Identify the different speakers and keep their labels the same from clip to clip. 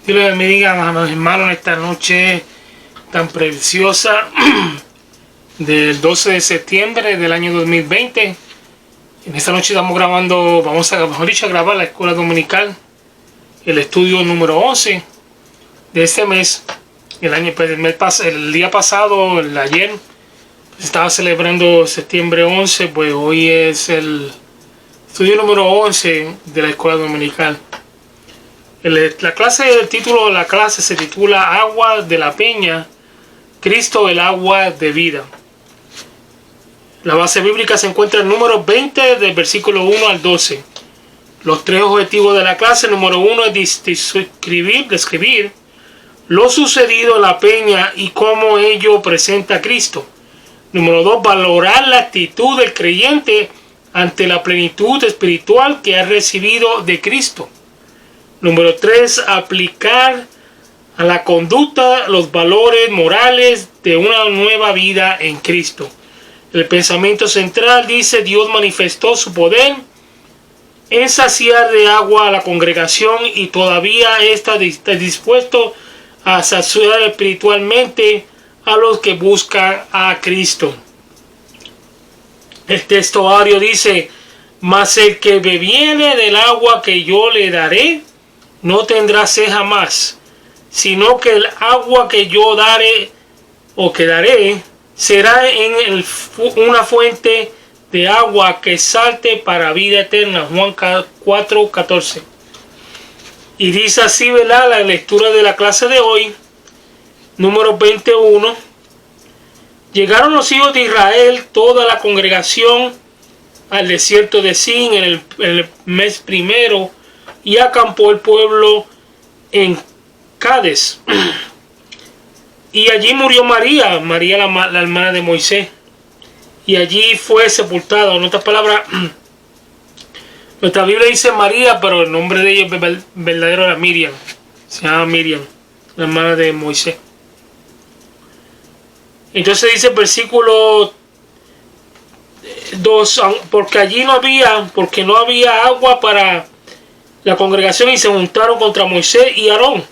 Speaker 1: Dios les bendiga, amados hermanos, en esta noche tan preciosa del 12 de septiembre del año 2020. En esta noche estamos grabando, a grabar la escuela dominical, el estudio número 11 de este mes. El día pasado, ayer, estaba celebrando septiembre 11, pues hoy es el estudio número 11 de la escuela dominical. El título de la clase se titula Agua de la Peña, Cristo el agua de vida. La base bíblica se encuentra en Números 20 del versículo 1 al 12. Los tres objetivos de la clase: número 1 es describir lo sucedido en la peña y cómo ello presenta a Cristo. Número 2, valorar la actitud del creyente ante la plenitud espiritual que ha recibido de Cristo. Número 3, aplicar a la conducta los valores morales de una nueva vida en Cristo. El pensamiento central dice: Dios manifestó su poder en saciar de agua a la congregación y todavía está dispuesto a saciar espiritualmente a los que buscan a Cristo. El textuario dice: mas el que bebiere del agua que yo le daré no tendrá sed jamás, sino que el agua que yo daré será en una fuente de agua que salte para vida eterna. Juan 4:14. Y dice así, ¿verdad?, la lectura de la clase de hoy, número 21. Llegaron los hijos de Israel, toda la congregación, al desierto de Sin en el mes primero, y acampó el pueblo en Cades. Y allí murió María, la hermana de Moisés, y allí fue sepultada. En otras palabras, nuestra Biblia dice María, pero el nombre de ella verdadero era Miriam. Se llama Miriam, la hermana de Moisés. Entonces dice el versículo 2, porque no había agua para la congregación, y se juntaron contra Moisés y Aarón.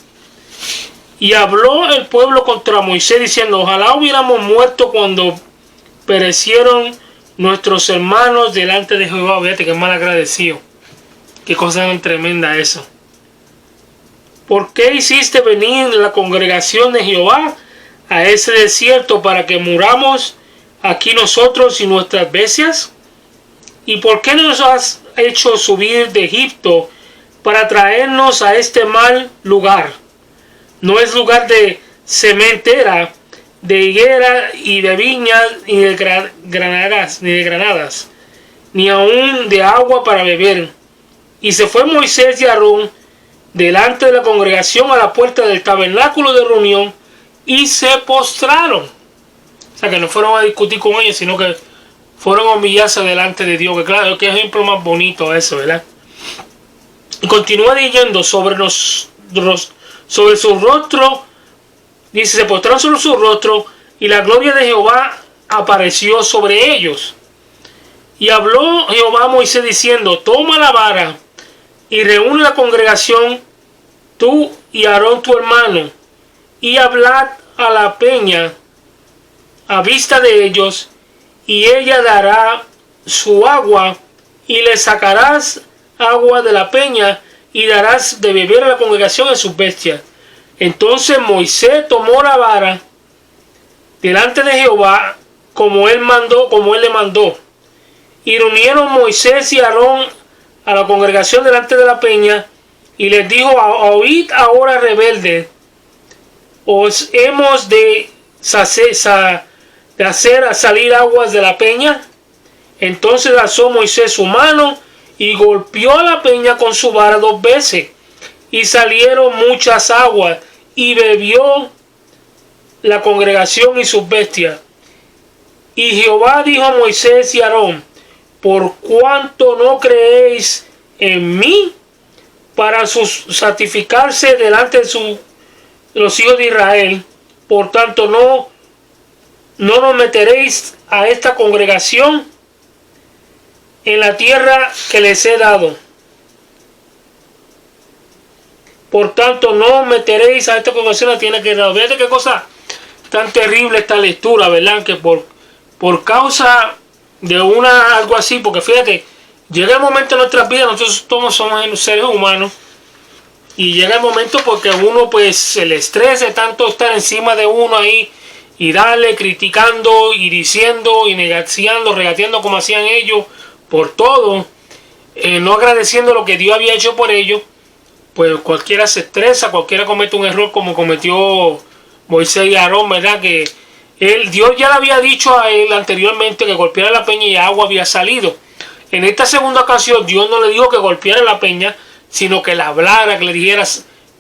Speaker 1: Y habló el pueblo contra Moisés diciendo: ojalá hubiéramos muerto cuando perecieron nuestros hermanos delante de Jehová. Fíjate que mal agradecido. Qué cosa tan tremenda eso. ¿Por qué hiciste venir la congregación de Jehová a ese desierto para que muramos aquí nosotros y nuestras bestias? ¿Y por qué nos has hecho subir de Egipto para traernos a este mal lugar? No es lugar de sementera, de higuera y de viñas, ni de granadas, ni aun de agua para beber. Y se fue Moisés y Aarón delante de la congregación a la puerta del tabernáculo de reunión y se postraron. O sea, que no fueron a discutir con ellos, sino que fueron a humillarse delante de Dios. Que claro, qué ejemplo más bonito eso, ¿verdad? Y continúa diciendo: sobre su rostro, dice, se postraron sobre su rostro, y la gloria de Jehová apareció sobre ellos. Y habló Jehová a Moisés diciendo: toma la vara y reúne la congregación, tú y Aarón tu hermano, y hablad a la peña a vista de ellos, y ella dará su agua, y le sacarás agua de la peña, y darás de beber a la congregación en sus bestias. Entonces Moisés tomó la vara delante de Jehová, como él le mandó. Y reunieron Moisés y Aarón a la congregación delante de la peña, y les dijo: oíd ahora, rebelde, ¿os hemos de hacer salir aguas de la peña? Entonces alzó Moisés su mano y golpeó a la peña con su vara 2 veces, y salieron muchas aguas, y bebió la congregación y sus bestias. Y Jehová dijo a Moisés y Aarón: por cuanto no creéis en mí para santificarse delante de los hijos de Israel, por tanto no nos meteréis a esta congregación en la tierra que les he dado. Por tanto, no meteréis a esta congregación a tienda que fíjate qué cosa tan terrible esta lectura, ¿verdad? Que por causa de algo así, porque fíjate, llega el momento en nuestras vidas, nosotros todos somos seres humanos, y llega el momento porque uno pues el estrés de tanto estar encima de uno ahí y darle, criticando y diciendo y negaciando, regateando como hacían ellos por todo, no agradeciendo lo que Dios había hecho por ellos, pues cualquiera se estresa, cualquiera comete un error como cometió Moisés y Aarón, ¿verdad? Que Dios ya le había dicho a él anteriormente que golpeara la peña y agua había salido. En esta segunda ocasión Dios no le dijo que golpeara la peña, sino que le hablara, que le dijera,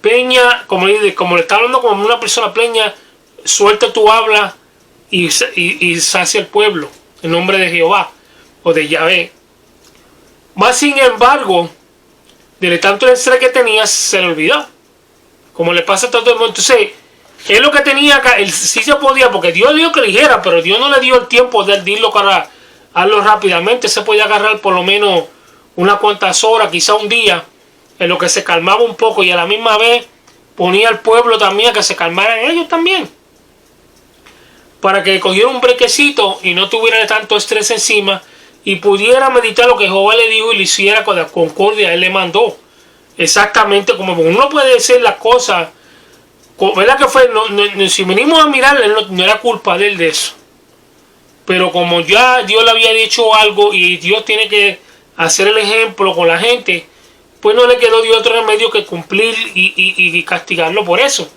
Speaker 1: peña, como le está hablando como una persona, peña, suelta tu habla y sacia el pueblo, en nombre de Jehová o de Yahvé. Más sin embargo, de tanto estrés que tenía, se le olvidó. Como le pasa a todo el mundo. Entonces, él lo que tenía acá, él sí se podía, porque Dios le dijo que le dijera, pero Dios no le dio el tiempo de decirlo para hacerlo rápidamente. Se podía agarrar por lo menos unas cuantas horas, quizá un día, en lo que se calmaba un poco y a la misma vez ponía al pueblo también a que se calmaran ellos también. Para que cogiera un brequecito y no tuviera tanto estrés encima y pudiera meditar lo que Jehová le dijo y lo hiciera con la concordia él le mandó. Exactamente como uno puede decir las cosas, ¿verdad? Que fue, si venimos a mirar, no era culpa de él de eso. Pero como ya Dios le había dicho algo y Dios tiene que hacer el ejemplo con la gente, pues no le quedó de otro remedio que cumplir y castigarlo por eso.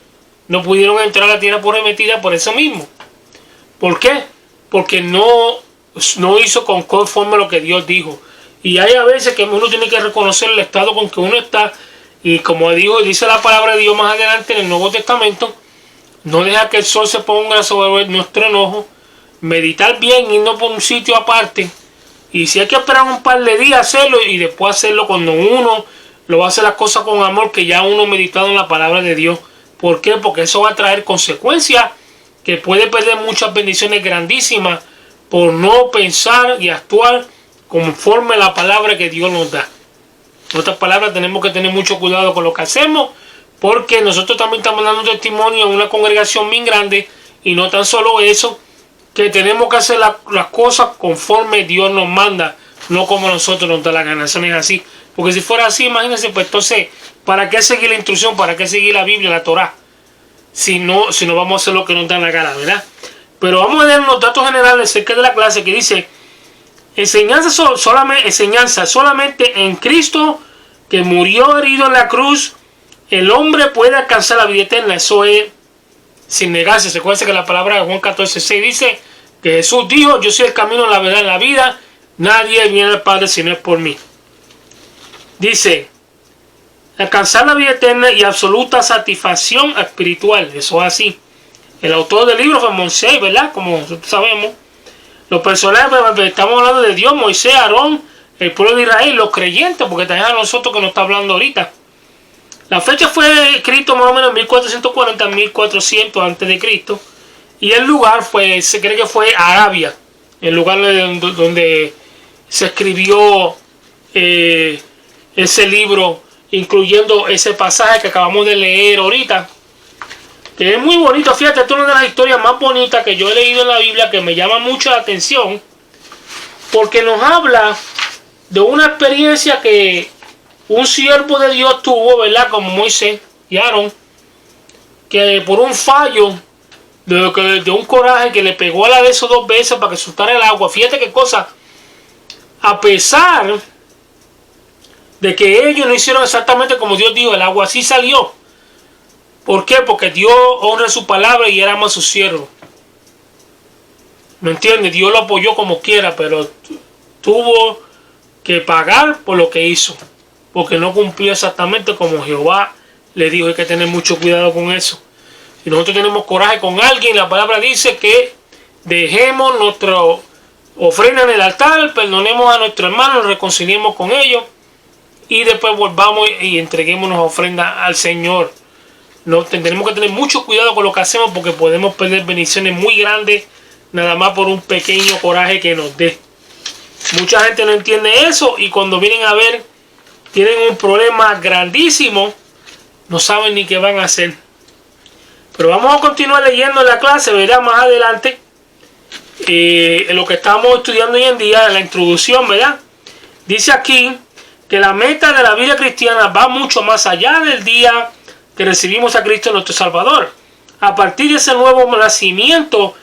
Speaker 1: No pudieron entrar a la tierra prometida por eso mismo. ¿Por qué? Porque no hizo conforme a lo que Dios dijo. Y hay a veces que uno tiene que reconocer el estado con que uno está. Y como dice la palabra de Dios más adelante en el Nuevo Testamento, no deja que el sol se ponga sobre nuestro enojo, meditar bien, irnos por un sitio aparte. Y si hay que esperar un par de días hacerlo y después hacerlo cuando uno lo va a hacer las cosas con amor, que ya uno ha meditado en la palabra de Dios. ¿Por qué? Porque eso va a traer consecuencias que puede perder muchas bendiciones grandísimas por no pensar y actuar conforme a la palabra que Dios nos da. En otras palabras, tenemos que tener mucho cuidado con lo que hacemos, porque nosotros también estamos dando un testimonio en una congregación bien grande, y no tan solo eso, que tenemos que hacer las cosas conforme Dios nos manda, no como nosotros nos da la gana. Eso no es así, porque si fuera así, imagínense, pues entonces, ¿para qué seguir la instrucción? ¿Para qué seguir la Biblia, la Torá? Si no vamos a hacer lo que nos da la gana, ¿verdad? Pero vamos a ver unos datos generales acerca de la clase que dice: enseñanza solamente en Cristo, que murió herido en la cruz, el hombre puede alcanzar la vida eterna. Eso es sin negarse. Se acuerda que la palabra de Juan 14:6 dice que Jesús dijo: yo soy el camino, la verdad y la vida, nadie viene al Padre si no es por mí. Dice: alcanzar la vida eterna y absoluta satisfacción espiritual. Eso es así. El autor del libro fue Moisés, ¿verdad? Como sabemos. Los personajes, estamos hablando de Dios, Moisés, Aarón, el pueblo de Israel, los creyentes, porque también a nosotros que nos está hablando ahorita. La fecha fue escrito más o menos en 1440, 1400 a.C. Y el lugar se cree que fue Arabia, el lugar donde se escribió ese libro, incluyendo ese pasaje que acabamos de leer ahorita, que es muy bonito. Fíjate, esto es una de las historias más bonitas que yo he leído en la Biblia, que me llama mucho la atención, porque nos habla de una experiencia que un siervo de Dios tuvo, ¿verdad? Como Moisés y Aarón, que por un fallo de un coraje que le pegó a la de esos 2 veces para que soltara el agua. Fíjate qué cosa, a pesar de que ellos no hicieron exactamente como Dios dijo, el agua sí salió. ¿Por qué? Porque Dios honra su palabra y él ama a su siervo. ¿Me entiendes? Dios lo apoyó como quiera, pero tuvo que pagar por lo que hizo, porque no cumplió exactamente como Jehová le dijo. Hay que tener mucho cuidado con eso. Si nosotros tenemos coraje con alguien, la palabra dice que dejemos nuestra ofrenda en el altar, perdonemos a nuestros hermanos, reconciliemos con ellos y después volvamos y entreguémonos ofrenda al Señor. No, tenemos que tener mucho cuidado con lo que hacemos, porque podemos perder bendiciones muy grandes nada más por un pequeño coraje que nos dé. Mucha gente no entiende eso, y cuando vienen a ver, tienen un problema grandísimo, no saben ni qué van a hacer. Pero vamos a continuar leyendo en la clase, ¿verdad? Más adelante, en lo que estamos estudiando hoy en día, en la introducción, ¿verdad? Dice aquí que la meta de la vida cristiana va mucho más allá del día que recibimos a Cristo nuestro Salvador. A partir de ese nuevo nacimiento,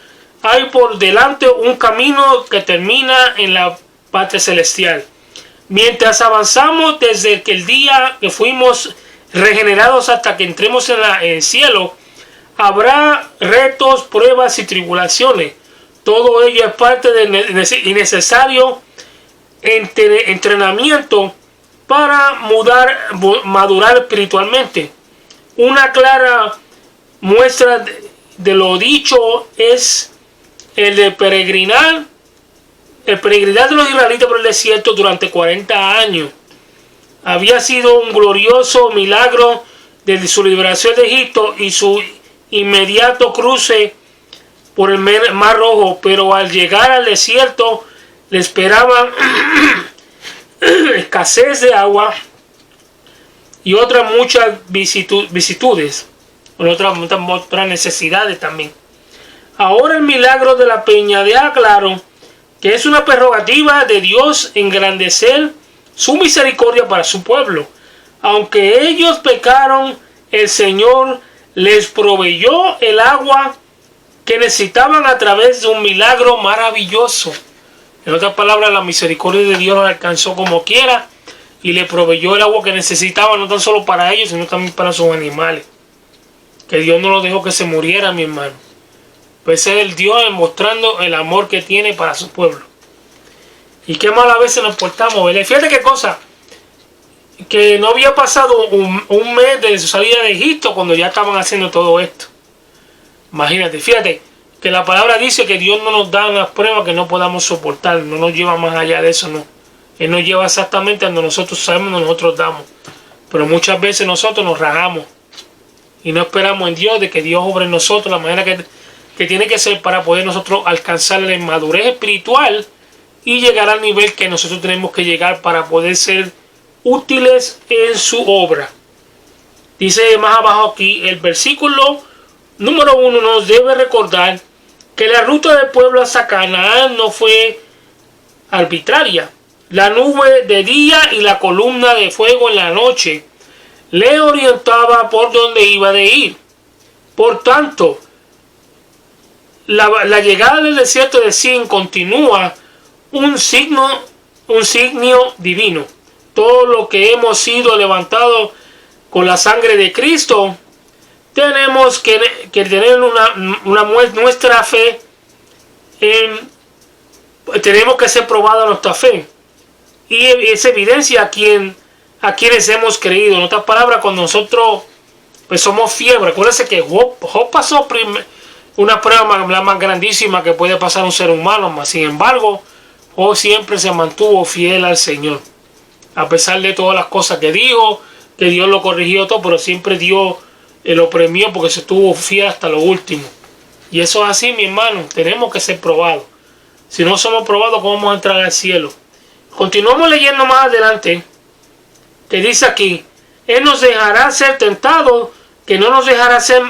Speaker 1: hay por delante un camino que termina en la patria celestial. Mientras avanzamos desde que el día que fuimos regenerados hasta que entremos en el cielo, habrá retos, pruebas y tribulaciones. Todo ello es parte del necesario entrenamiento para madurar espiritualmente. Una clara muestra de lo dicho es el peregrinar de los israelitas por el desierto durante 40 años. Había sido un glorioso milagro de su liberación de Egipto y su inmediato cruce por el Mar Rojo, pero al llegar al desierto le esperaban escasez de agua y otras muchas vicisitudes, otras necesidades también. Ahora el milagro de la peña deja claro que es una prerrogativa de Dios engrandecer su misericordia para su pueblo. Aunque ellos pecaron, el Señor les proveyó el agua que necesitaban a través de un milagro maravilloso. En otras palabras, la misericordia de Dios los alcanzó como quiera y le proveyó el agua que necesitaban, no tan solo para ellos, sino también para sus animales. Que Dios no los dejó que se murieran, mi hermano. Pues es el Dios mostrando el amor que tiene para su pueblo. Y qué mal a veces nos portamos, ¿verdad? Fíjate qué cosa, que no había pasado un mes de su salida de Egipto cuando ya estaban haciendo todo esto. Imagínate, fíjate que la palabra dice que Dios no nos da unas pruebas que no podamos soportar, no nos lleva más allá de eso, no. Él nos lleva exactamente donde nosotros sabemos, donde nosotros damos. Pero muchas veces nosotros nos rajamos y no esperamos en Dios de que Dios obre en nosotros la manera que tiene que ser para poder nosotros alcanzar la madurez espiritual y llegar al nivel que nosotros tenemos que llegar para poder ser útiles en su obra. Dice más abajo aquí, el versículo número 1 nos debe recordar que la ruta del pueblo hacia Canaán no fue arbitraria. La nube de día y la columna de fuego en la noche le orientaba por donde iba de ir. Por tanto, la llegada del desierto de Sin continúa un signo divino. Todo lo que hemos sido levantados con la sangre de Cristo, tenemos que tener nuestra fe, tenemos que ser probada nuestra fe. Y es evidencia a quienes hemos creído. En otras palabras, cuando nosotros pues somos fiebre. Acuérdense que Job pasó una prueba más grandísima que puede pasar un ser humano, mas sin embargo, Job siempre se mantuvo fiel al Señor. A pesar de todas las cosas que dijo, que Dios lo corrigió todo, pero siempre Dios lo premió porque se estuvo fiel hasta lo último. Y eso es así, mi hermano. Tenemos que ser probados. Si no somos probados, ¿cómo vamos a entrar al cielo? Continuamos leyendo más adelante, que dice aquí, Él nos dejará ser tentados, que no nos dejará ser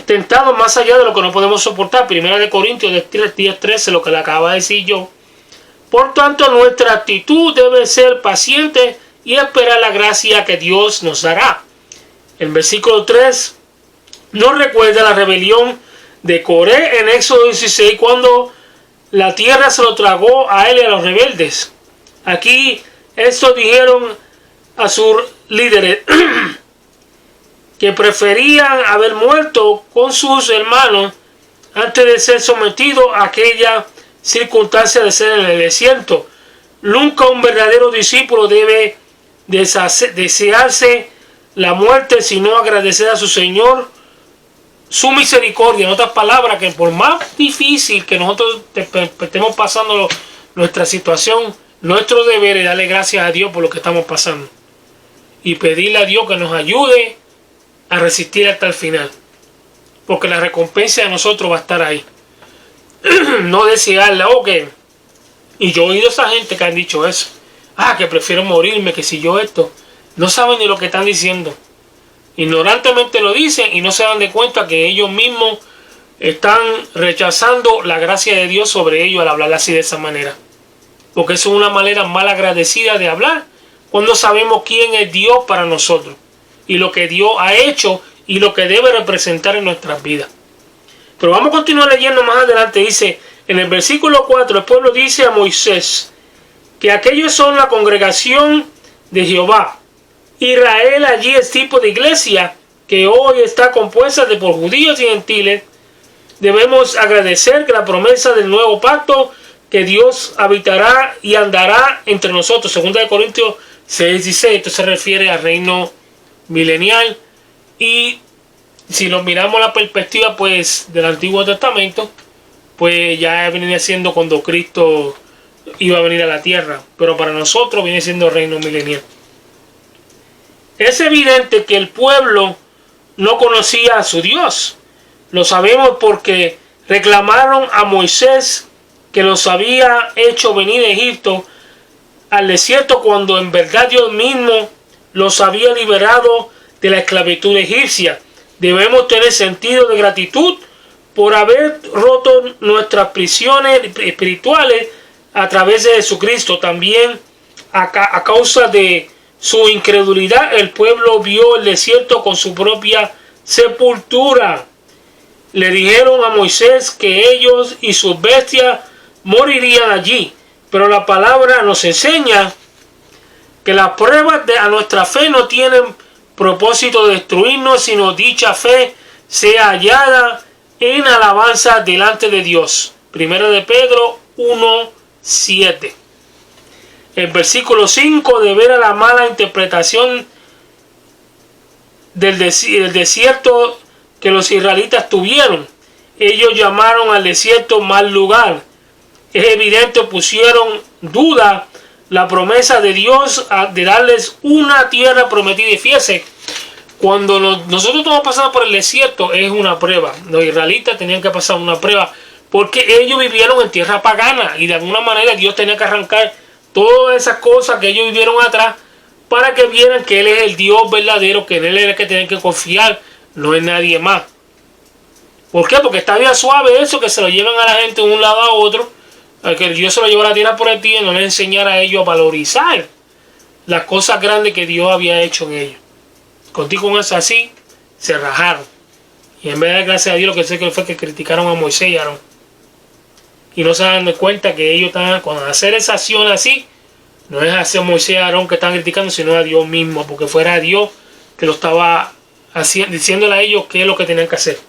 Speaker 1: tentados más allá de lo que no podemos soportar. Primera de Corintios 10:13, lo que le acaba de decir yo. Por tanto, nuestra actitud debe ser paciente y esperar la gracia que Dios nos dará. El versículo 3 nos recuerda la rebelión de Coré en Éxodo 16, cuando la tierra se lo tragó a él y a los rebeldes. Aquí estos dijeron a sus líderes que preferían haber muerto con sus hermanos antes de ser sometidos a aquella circunstancia de ser en el desierto. Nunca un verdadero discípulo debe desearse la muerte, sino agradecer a su Señor su misericordia. En otras palabras, que por más difícil que nosotros estemos pasando nuestra situación, nuestro deber es darle gracias a Dios por lo que estamos pasando y pedirle a Dios que nos ayude a resistir hasta el final, porque la recompensa de nosotros va a estar ahí. No desearla, y yo he oído a esa gente que han dicho eso, que prefiero morirme que si yo esto. No saben ni lo que están diciendo. Ignorantemente lo dicen y no se dan de cuenta que ellos mismos están rechazando la gracia de Dios sobre ellos al hablar así de esa manera. Porque eso es una manera mal agradecida de hablar cuando sabemos quién es Dios para nosotros y lo que Dios ha hecho y lo que debe representar en nuestras vidas. Pero vamos a continuar leyendo más adelante. Dice en el versículo 4, el pueblo dice a Moisés que aquellos son la congregación de Jehová. Israel allí es tipo de iglesia que hoy está compuesta de por judíos y gentiles. Debemos agradecer que la promesa del nuevo pacto, que Dios habitará y andará entre nosotros. 2 Corintios 6:16. Esto se refiere al reino milenial. Y si lo miramos a la perspectiva pues del Antiguo Testamento, pues ya venía siendo cuando Cristo iba a venir a la tierra. Pero para nosotros viene siendo el reino milenial. Es evidente que el pueblo no conocía a su Dios. Lo sabemos porque reclamaron a Moisés que los había hecho venir de Egipto al desierto cuando en verdad Dios mismo los había liberado de la esclavitud egipcia. Debemos tener sentido de gratitud por haber roto nuestras prisiones espirituales a través de Jesucristo. También a causa de su incredulidad, el pueblo vio el desierto con su propia sepultura. Le dijeron a Moisés que ellos y sus bestias morirían allí. Pero la palabra nos enseña que las pruebas a nuestra fe no tienen propósito de destruirnos, sino dicha fe sea hallada en alabanza delante de Dios. 1 de Pedro 1:7. El versículo 5, de ver a la mala interpretación del desierto que los israelitas tuvieron. Ellos llamaron al desierto mal lugar. Es evidente, pusieron duda la promesa de Dios de darles una tierra prometida. Y fíjense, cuando nosotros estamos pasando por el desierto es una prueba. Los israelitas tenían que pasar una prueba porque ellos vivieron en tierra pagana y de alguna manera Dios tenía que arrancar todas esas cosas que ellos vivieron atrás para que vieran que Él es el Dios verdadero, que en Él era el que tienen que confiar, no es nadie más. ¿Por qué? Porque está bien suave eso, que se lo llevan a la gente de un lado a otro, que Dios se lo llevó a la tierra por el día y no les enseñara a ellos a valorizar las cosas grandes que Dios había hecho en ellos. Contigo con eso así, se rajaron. Y en vez de dar gracias a Dios, lo que sé que fue que criticaron a Moisés y a Aarón. Y no se dan de cuenta que ellos estaban, cuando hacer esa acción así, no es hacia Moisés y Aarón que están criticando, sino a Dios mismo, porque fuera Dios que lo estaba diciéndole a ellos qué es lo que tenían que hacer.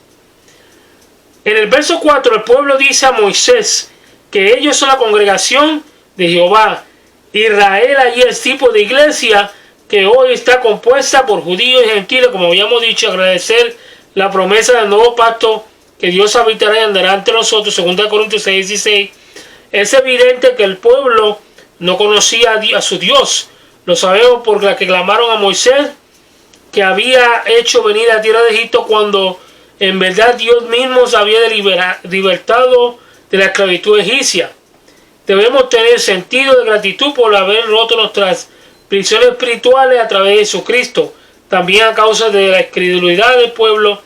Speaker 1: En el verso 4, el pueblo dice a Moisés que ellos son la congregación de Jehová. Israel allí es tipo de iglesia que hoy está compuesta por judíos y gentiles, como habíamos dicho, agradecer la promesa del nuevo pacto, que Dios habitará y andará entre nosotros, 2 Corintios 6:16. Es evidente que el pueblo no conocía a su Dios. Lo sabemos por la que clamaron a Moisés, que había hecho venir a tierra de Egipto cuando en verdad Dios mismo se había libertado de la esclavitud egipcia. Debemos tener sentido de gratitud por haber roto nuestras prisiones espirituales a través de Jesucristo. También a causa de la incredulidad del pueblo,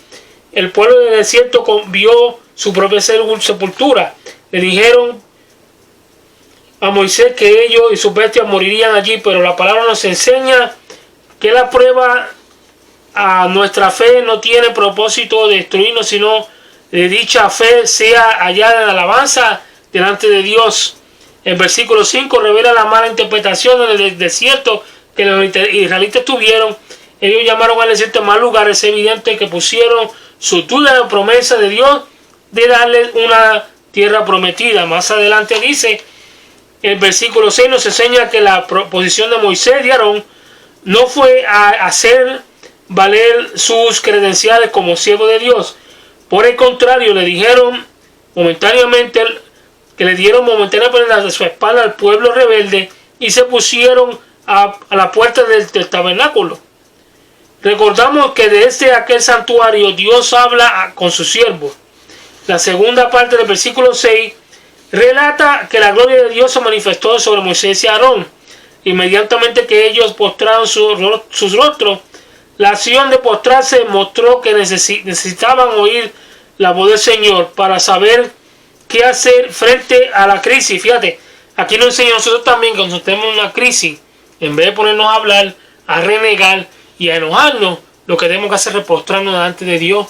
Speaker 1: el pueblo del desierto vio su propia sepultura. Le dijeron a Moisés que ellos y sus bestias morirían allí, pero la palabra nos enseña que la prueba a nuestra fe no tiene propósito de destruirnos, sino de dicha fe sea hallada en alabanza delante de Dios. El versículo 5 revela la mala interpretación en el desierto que los israelitas tuvieron. Ellos llamaron al desierto mal lugar. Es evidente que pusieron su duda en la promesa de Dios de darles una tierra prometida. Más adelante dice, el versículo 6 nos enseña que la posición de Moisés y Aarón no fue a hacer valer sus credenciales como siervo de Dios. Por el contrario, le dijeron momentáneamente que le dieron momentáneamente de su espalda al pueblo rebelde y se pusieron a la puerta del tabernáculo. Recordamos que desde aquel santuario Dios habla con sus siervos. La segunda parte del versículo 6 relata que la gloria de Dios se manifestó sobre Moisés y Aarón. Inmediatamente que ellos postraron sus rostros, La acción de postrarse mostró que necesitaban oír la voz del Señor para saber qué hacer frente a la crisis. Fíjate, aquí nos enseña a nosotros también que cuando tenemos una crisis, en vez de ponernos a hablar, a renegar y a enojarnos, lo que tenemos que hacer es postrarnos delante de Dios,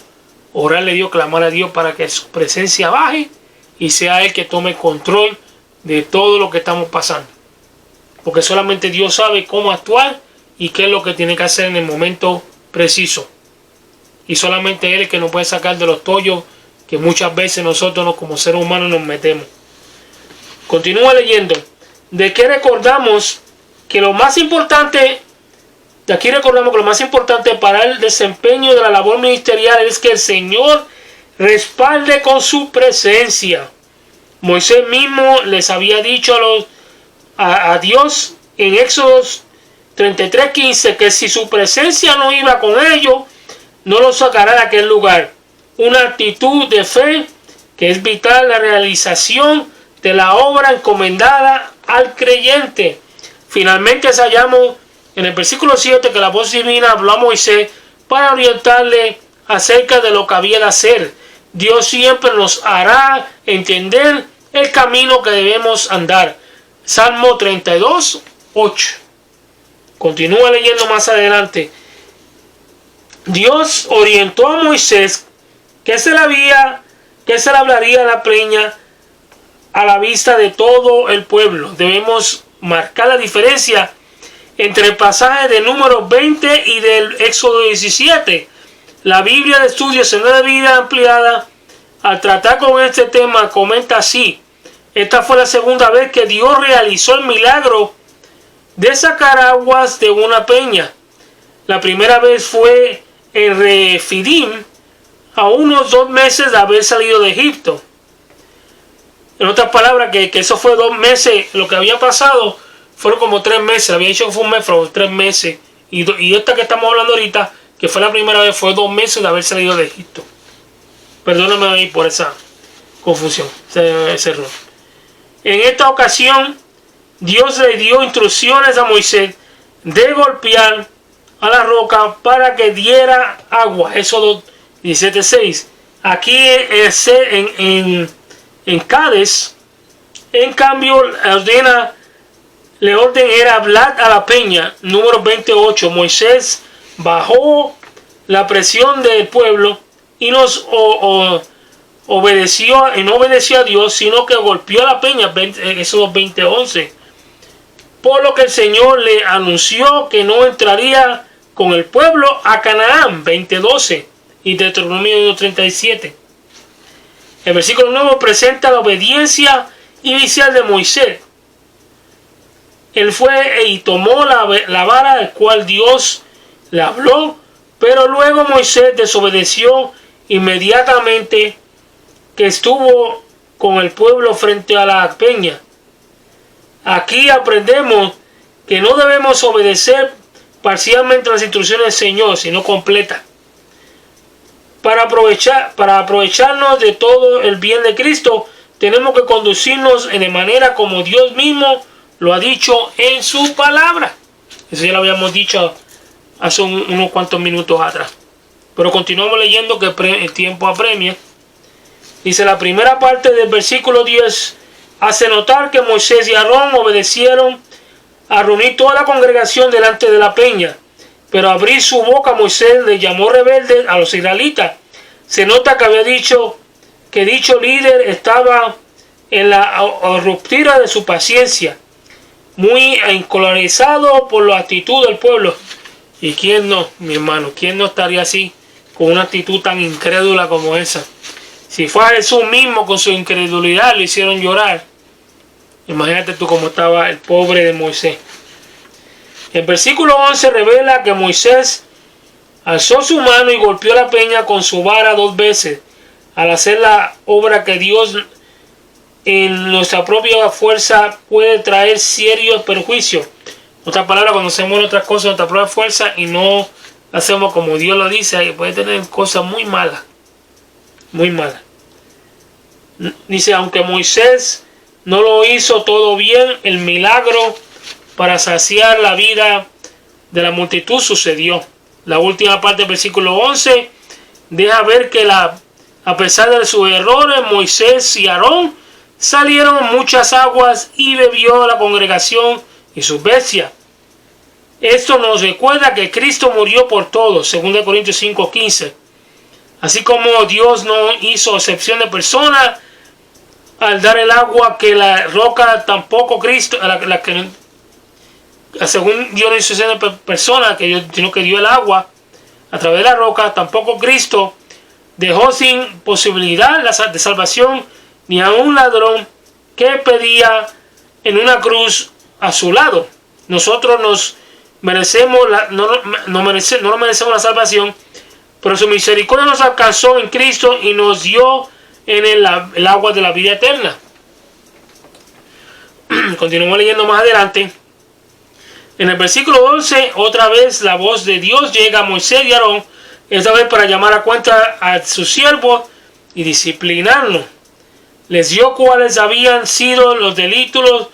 Speaker 1: orarle a Dios, clamar a Dios para que su presencia baje y sea Él que tome control de todo lo que estamos pasando. Porque solamente Dios sabe cómo actuar y qué es lo que tiene que hacer en el momento preciso. Y solamente Él es el que nos puede sacar de los tollos que muchas veces nosotros como seres humanos nos metemos. Continúa leyendo. De qué recordamos que lo más importante, de aquí recordamos que lo más importante para el desempeño de la labor ministerial es que el Señor respalde con su presencia. Moisés mismo les había dicho a Dios en Éxodo 33:15 que si su presencia no iba con ellos, no los sacará de aquel lugar. Una actitud de fe que es vital la realización de la obra encomendada al creyente. Finalmente hallamos en el versículo 7 que la voz divina habló a Moisés para orientarle acerca de lo que había de hacer. Dios siempre nos hará entender el camino que debemos andar. Salmo 32:8. Continúa leyendo más adelante. Dios orientó a Moisés que se le hablaría a la peña a la vista de todo el pueblo. Debemos marcar la diferencia entre el pasaje de Números 20 y del Éxodo 17. La Biblia de Estudio Senda de Vida Ampliada, al tratar con este tema, comenta así: esta fue la segunda vez que Dios realizó el milagro de sacar aguas de una peña. La primera vez fue en Refidim, a unos 2 meses de haber salido de Egipto. En otras palabras, que eso fue 2 meses. Lo que había pasado fueron como 3 meses. Había dicho que fue un mes, pero 3 meses. Y esta que estamos hablando ahorita, que fue la primera vez, fue 2 meses de haber salido de Egipto. Perdóname ahí por esa confusión, ese error. En esta ocasión, Dios le dio instrucciones a Moisés de golpear a la roca para que diera agua. Éxodo 17:6. Aquí en Cádiz, en cambio, la orden era hablar a la peña. Número 28. Moisés bajó la presión del pueblo y nos obedeció, y no obedeció a Dios, sino que golpeó a la peña. Éxodo 20:11. Por lo que el Señor le anunció que no entraría con el pueblo a Canaán. 20:12. Y Deuteronomio 1:37. El versículo 9 presenta la obediencia inicial de Moisés. Él fue y tomó la vara del cual Dios le habló, pero luego Moisés desobedeció inmediatamente que estuvo con el pueblo frente a la peña. Aquí aprendemos que no debemos obedecer parcialmente las instrucciones del Señor, sino completas. Para aprovecharnos de todo el bien de Cristo, tenemos que conducirnos de manera como Dios mismo lo ha dicho en su palabra. Eso ya lo habíamos dicho hace unos cuantos minutos atrás. Pero continuamos leyendo, que el tiempo apremia. Dice la primera parte del versículo 10. Hace notar que Moisés y Aarón obedecieron a reunir toda la congregación delante de la peña. Pero abrir su boca, Moisés le llamó rebelde a los israelitas. Se nota que había dicho que dicho líder estaba en la ruptura de su paciencia, muy encolarizado por la actitud del pueblo. ¿Y quién no, mi hermano? ¿Quién no estaría así, con una actitud tan incrédula como esa? Si fue a Jesús mismo con su incredulidad lo hicieron llorar, imagínate tú cómo estaba el pobre de Moisés. El versículo 11 revela que Moisés alzó su mano y golpeó la peña con su vara 2 veces. Al hacer la obra que Dios en nuestra propia fuerza puede traer serios perjuicios. En otras palabras, cuando hacemos otras cosas en nuestra propia fuerza y no hacemos como Dios lo dice, puede tener cosas muy malas. Muy malas. Dice, aunque Moisés no lo hizo todo bien, el milagro para saciar la vida de la multitud sucedió. La última parte del versículo 11 deja ver que a pesar de sus errores, Moisés y Aarón salieron muchas aguas y bebió la congregación y sus bestias. Esto nos recuerda que Cristo murió por todos, 2 Corintios 5:15. Así como Dios no hizo excepción de personas al dar el agua, que la roca tampoco Cristo, según Dios no hizo excepción de personas, sino que dio el agua a través de la roca, tampoco Cristo dejó sin posibilidad de salvación ni a un ladrón que pedía en una cruz a su lado. Nosotros no merecemos la salvación, pero su misericordia nos alcanzó en Cristo y nos dio en el agua de la vida eterna. Continuamos leyendo más adelante. En el versículo 11, otra vez la voz de Dios llega a Moisés y Aarón, esta vez para llamar a cuenta a sus siervos y disciplinarlos. Les dio cuáles habían sido los delitos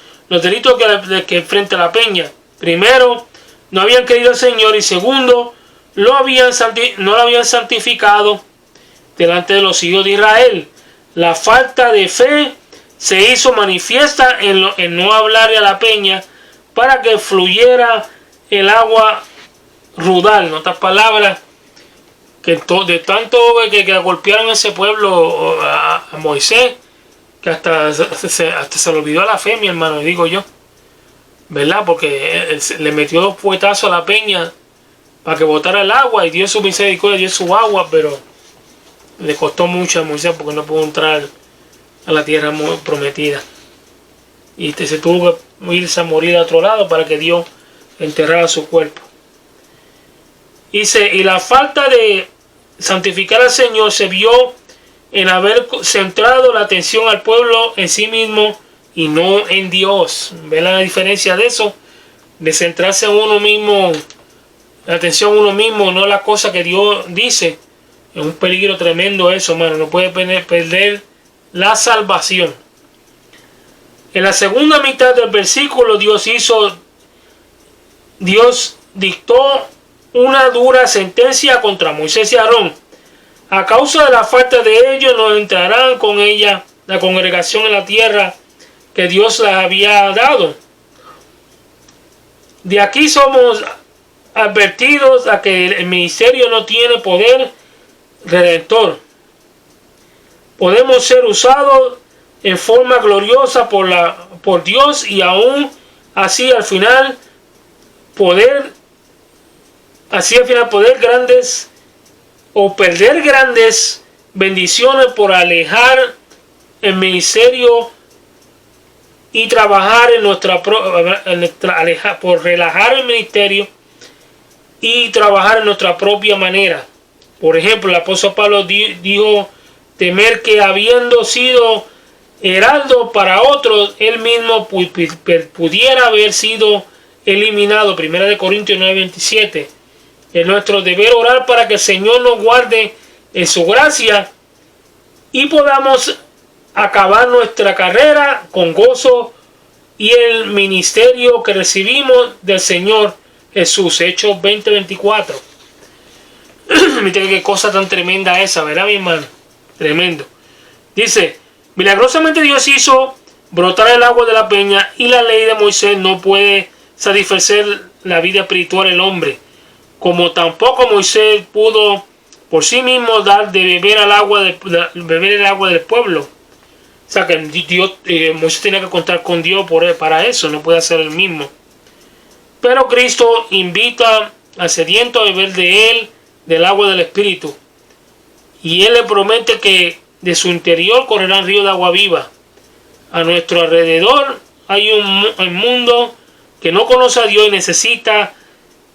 Speaker 1: que frente a la peña. Primero, no habían creído al Señor, y segundo, no lo habían santificado delante de los hijos de Israel. La falta de fe se hizo manifiesta en no hablarle a la peña para que fluyera el agua rudal. En otras palabras, que de tanto que golpearon a ese pueblo, a Moisés, que hasta se le olvidó la fe, mi hermano, digo yo, ¿verdad? Porque le metió 2 puetazos a la peña para que botara el agua, y dio su misericordia, dio su agua, pero le costó mucho a Moisés porque no pudo entrar a la tierra prometida. Y se tuvo que irse a morir a otro lado para que Dios enterrara su cuerpo. Y la falta de santificar al Señor se vio en haber centrado la atención al pueblo en sí mismo y no en Dios. ¿Ven la diferencia de eso? De centrarse en uno mismo, la atención a uno mismo, no la cosa que Dios dice. Es un peligro tremendo eso, hermano. No puede perder la salvación. En la segunda mitad del versículo, Dios dictó una dura sentencia contra Moisés y Aarón. A causa de la falta de ellos, no entrarán con ella la congregación en la tierra que Dios les había dado. De aquí somos advertidos a que el ministerio no tiene poder redentor. Podemos ser usados en forma gloriosa por Dios, y aún así al final poder grandes o perder grandes bendiciones por alejar el ministerio y trabajar por relajar el ministerio y trabajar en nuestra propia manera. Por ejemplo, el apóstol Pablo dijo temer que, habiendo sido heraldo para otros, él mismo pudiera haber sido eliminado. 1 Corintios 9:27. Es nuestro deber orar para que el Señor nos guarde en su gracia y podamos acabar nuestra carrera con gozo y el ministerio que recibimos del Señor Jesús. Hechos 20:24. Mira qué cosa tan tremenda esa, ¿verdad, mi hermano? Tremendo. Dice: milagrosamente Dios hizo brotar el agua de la peña, y la ley de Moisés no puede satisfacer la vida espiritual del hombre, como tampoco Moisés pudo por sí mismo dar de beber el agua del pueblo. O sea que Moisés tenía que contar con Dios para eso, no puede hacer el mismo. Pero Cristo invita al sediento a beber de él, del agua del Espíritu, y él le promete que de su interior correrán ríos de agua viva. A nuestro alrededor hay un mundo que no conoce a Dios y necesita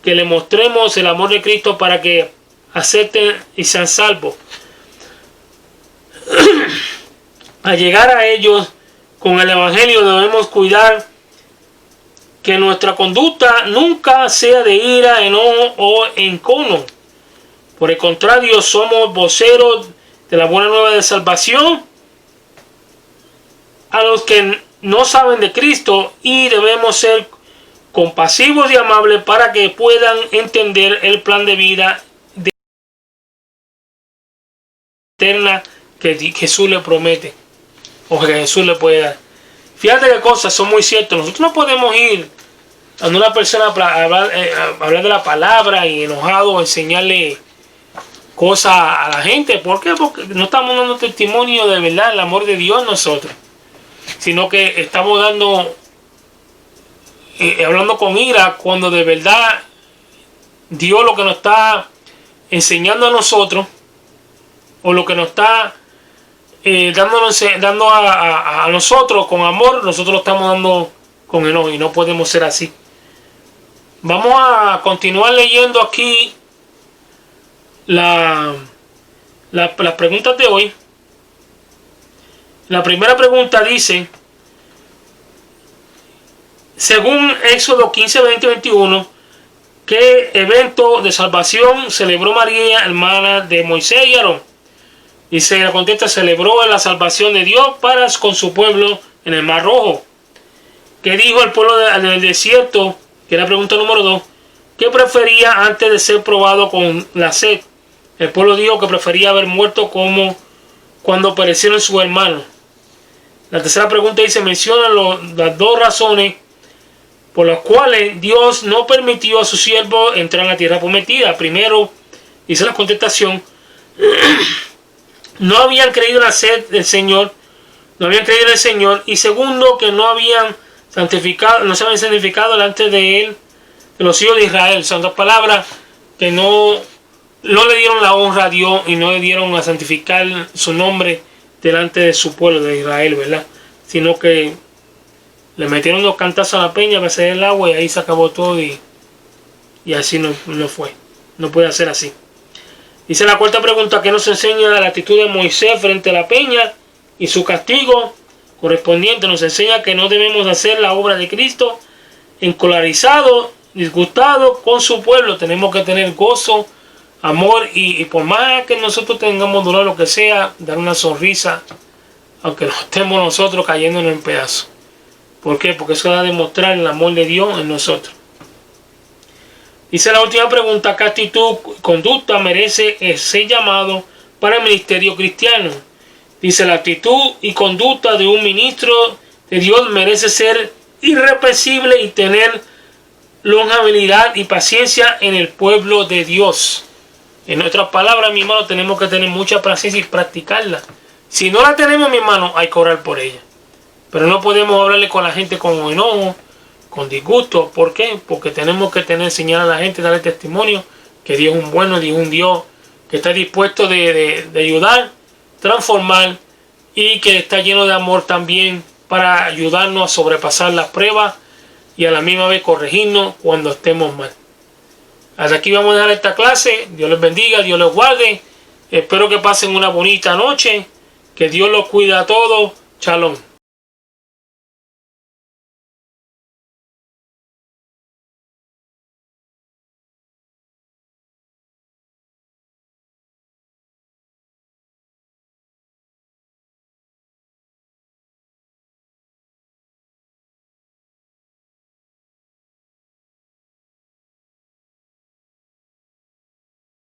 Speaker 1: que le mostremos el amor de Cristo para que acepten y sean salvos. Al llegar a ellos con el Evangelio, debemos cuidar que nuestra conducta nunca sea de ira, enojo o encono. Por el contrario, somos voceros de la buena nueva de salvación a los que no saben de Cristo, y debemos ser compasivos y amables para que puedan entender el plan de vida eterna que Jesús le promete o que Jesús le puede dar. Fíjate qué cosas son muy ciertas. Nosotros no podemos ir a una persona a hablar de la palabra y enojado enseñarle cosas a la gente. ¿Por qué? Porque no estamos dando testimonio de verdad, el amor de Dios en nosotros, sino que estamos hablando con ira, cuando de verdad Dios lo que nos está enseñando a nosotros, o lo que nos está dando a nosotros con amor, nosotros lo estamos dando con enojo, y no podemos ser así. Vamos a continuar leyendo aquí las preguntas de hoy. La primera pregunta dice: según Éxodo 15, 20, 21, ¿qué evento de salvación celebró María, hermana de Moisés y Aarón? Dice, la contesta: celebró la salvación de Dios con su pueblo en el Mar Rojo. ¿Qué dijo el pueblo en el desierto? Que es la pregunta número 2. ¿Qué prefería antes de ser probado con la sed? El pueblo dijo que prefería haber muerto como cuando perecieron sus hermanos. La tercera pregunta dice, menciona las 2 razones por las cuales Dios no permitió a sus siervos entrar en la tierra prometida. Primero, dice la contestación, no habían creído en la sed del Señor, no habían creído en el Señor. Y segundo, que no se habían santificado delante de Él, de los hijos de Israel. Son 2 palabras que no le dieron la honra a Dios y no le dieron a santificar su nombre delante de su pueblo de Israel, ¿verdad? Sino que le metieron 2 cantazos a la peña para hacer el agua y ahí se acabó todo, y así no fue. No puede ser así. Dice la cuarta pregunta, que nos enseña la actitud de Moisés frente a la peña y su castigo correspondiente. Nos enseña que no debemos hacer la obra de Cristo encolarizado, disgustado con su pueblo. Tenemos que tener gozo, amor, y por más que nosotros tengamos dolor, lo que sea, dar una sonrisa, aunque no estemos nosotros cayéndonos en pedazos. ¿Por qué? Porque eso va a demostrar el amor de Dios en nosotros. Dice la última pregunta, ¿qué actitud, conducta merece ser llamado para el ministerio cristiano? Dice, la actitud y conducta de un ministro de Dios merece ser irreprensible y tener longevidad y paciencia en el pueblo de Dios. En otras palabras, mi hermano, tenemos que tener mucha paciencia y practicarla. Si no la tenemos, mi hermano, hay que orar por ella. Pero no podemos hablarle con la gente con enojo, con disgusto. ¿Por qué? Porque tenemos que enseñar a la gente, darle testimonio que Dios es un bueno, Dios es un Dios que está dispuesto de ayudar, transformar, y que está lleno de amor también para ayudarnos a sobrepasar las pruebas y a la misma vez corregirnos cuando estemos mal. Hasta aquí vamos a dejar esta clase. Dios les bendiga, Dios les guarde. Espero que pasen una bonita noche. Que Dios los cuide a todos. Shalom.